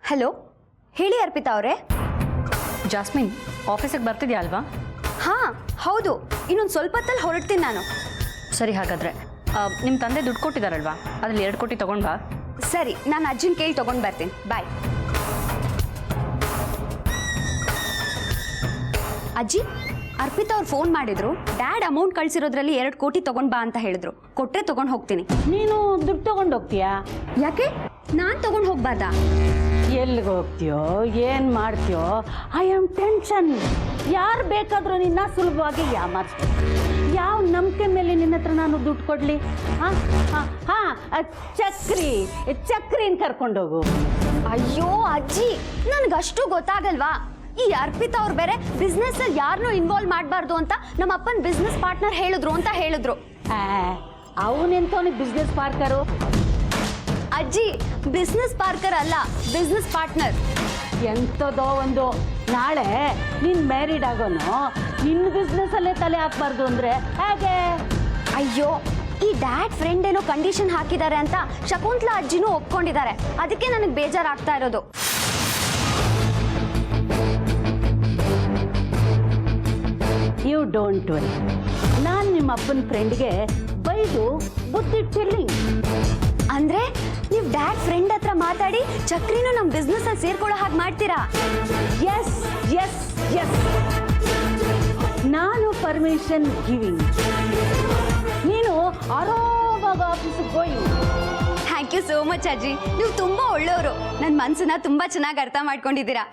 Hello, ಹೇಳಿ ಅರ್ಪಿತಾ ಅವರೇ. Jasmine, ಆಫೀಸಿಗೆ ಬರ್ತಿದ್ಯಾ ಅಲ್ವಾ? ಹಾಂ ಹೌದು, ಇನ್ನೊಂದು ಸ್ವಲ್ಪ ಹೊತ್ತಲ್ಲಿ ಹೊರಡ್ತೀನಿ ನಾನು. ಸರಿ, ಹಾಗಾದರೆ ನಿಮ್ಮ ತಂದೆ ದುಡ್ಡು ಕೊಟ್ಟಿದ್ದಾರಲ್ವಾ, ಅದ್ರಲ್ಲಿ 2 ಕೋಟಿ ತೊಗೊಂಡು ಬಾ. ಸರಿ, ನಾನು ಅಜ್ಜಿನ ಕೇಳಿ ತೊಗೊಂಡು ಬರ್ತೀನಿ. ಬಾಯ್. ಅಜ್ಜಿ, ಅರ್ಪಿತಾ ಅವ್ರು ಫೋನ್ ಮಾಡಿದ್ರು. ಡ್ಯಾಡ್ ಅಮೌಂಟ್ ಕಳಿಸಿರೋದ್ರಲ್ಲಿ 2 ಕೋಟಿ ತೊಗೊಂಡು ಬಾ ಅಂತ ಹೇಳಿದ್ರು. ಕೊಟ್ಟರೆ ತೊಗೊಂಡು ಹೋಗ್ತೀನಿ. ನೀನು ದುಡ್ಡು ತಗೊಂಡು ಹೋಗ್ತೀಯಾ? ಯಾಕೆ ನಾನು ತೊಗೊಂಡು ಹೋಗ್ಬಾರ್ದಾ? ಎಲ್ಲಿಗೆ ಹೋಗ್ತೀಯೋ, ಏನು ಮಾಡ್ತೀಯೋ? I am tension. ಯಾರು ಬೇಕಾದರೂ ನಿನ್ನ ಸುಲಭವಾಗಿ ಯಾಮಾರಿಸ್ತಾರೆ. ಯಾವ ನಂಬಿಕೆ ಮೇಲೆ ನಿನ್ನ ಹತ್ರ ನಾನು ದುಡ್ಡು ಕೊಡಲಿ? ಹಾಂ ಹಾಂ ಹಾಂ, ಚಕ್ರಿನ ಕರ್ಕೊಂಡೋಗು. ಅಯ್ಯೋ ಅಜ್ಜಿ, ನನಗಷ್ಟು ಗೊತ್ತಾಗಲ್ವಾ? ಈ ಅರ್ಪಿತಾ ಅವ್ರು ಬೇರೆ ಬಿಸ್ನೆಸ್ ಅಲ್ಲಿ ಯಾರನ್ನೂ ಇನ್ವಾಲ್ವ್ ಮಾಡಬಾರ್ದು ಅಂತ ನಮ್ಮ ಅಪ್ಪನ ಬಿಸ್ನೆಸ್ ಪಾರ್ಟ್ನರ್ ಹೇಳಿದ್ರು. ಅವನೆಂತವನಿಗೆ ಬಿಸ್ನೆಸ್ ಪಾರ್ಟ್ನರು? ಅಜ್ಜಿ, ಬಿಸ್ನೆಸ್ ಪಾರ್ಟ್ನರ್ ಅಲ್ಲ, ಬಿಸ್ನೆಸ್ ಪಾರ್ಟ್ನರ್. ಎಂಥದೋ ಒಂದು. ನಾಳೆ ನೀನು ಮ್ಯಾರಿಡ್ ಆಗೋನು ನಿನ್ನ ಬಿಸ್ನೆಸ್ಸಲ್ಲೇ ತಲೆ ಹಾಕ್ಬಾರ್ದು ಅಂದರೆ ಹೇಗೆ? ಅಯ್ಯೋ, ಈ ಡ್ಯಾಡ್ ಫ್ರೆಂಡ್ ಏನೋ ಕಂಡೀಷನ್ ಹಾಕಿದ್ದಾರೆ ಅಂತ ಶಕುಂತಲಾ ಅಜ್ಜಿನೂ ಒಪ್ಕೊಂಡಿದ್ದಾರೆ. ಅದಕ್ಕೆ ನನಗೆ ಬೇಜಾರಾಗ್ತಾ ಇರೋದು. ಯು ಡೋಂಟ್ ವರಿ, ನಾನು ನಿಮ್ಮ ಅಪ್ಪನ ಫ್ರೆಂಡ್ಗೆ ಬೈದು ಬುದ್ಧಿ ಟಿಲ್ಲಿಂಗ್. ಅಂದ್ರೆ ನೀವು ಡ್ಯಾಡ್ ಫ್ರೆಂಡ್ ಹತ್ರ ಮಾತಾಡಿ ಚಕ್ರಿನೂ ನಮ್ಮ ಬಿಸ್ನೆಸ್ ಅಲ್ಲಿ ಸೇರ್ಕೊಳ್ಳೋ ಹಾಗೆ ಮಾಡ್ತೀರಾ? ಎಸ್ ಎಸ್ ಎಸ್, ನಾನು ಪರ್ಮಿಷನ್ ಗಿವಿಂಗ್. ನೀನು ಆರಾಮಾಗಿ ಆಫೀಸಿಗೆ going. Thank you so much ಅಜ್ಜಿ, ನೀವು ತುಂಬಾ ಒಳ್ಳೆಯವರು. ನನ್ನ ಮನಸ್ಸನ್ನ ತುಂಬಾ ಚೆನ್ನಾಗಿ ಅರ್ಥ ಮಾಡ್ಕೊಂಡಿದ್ದೀರಾ.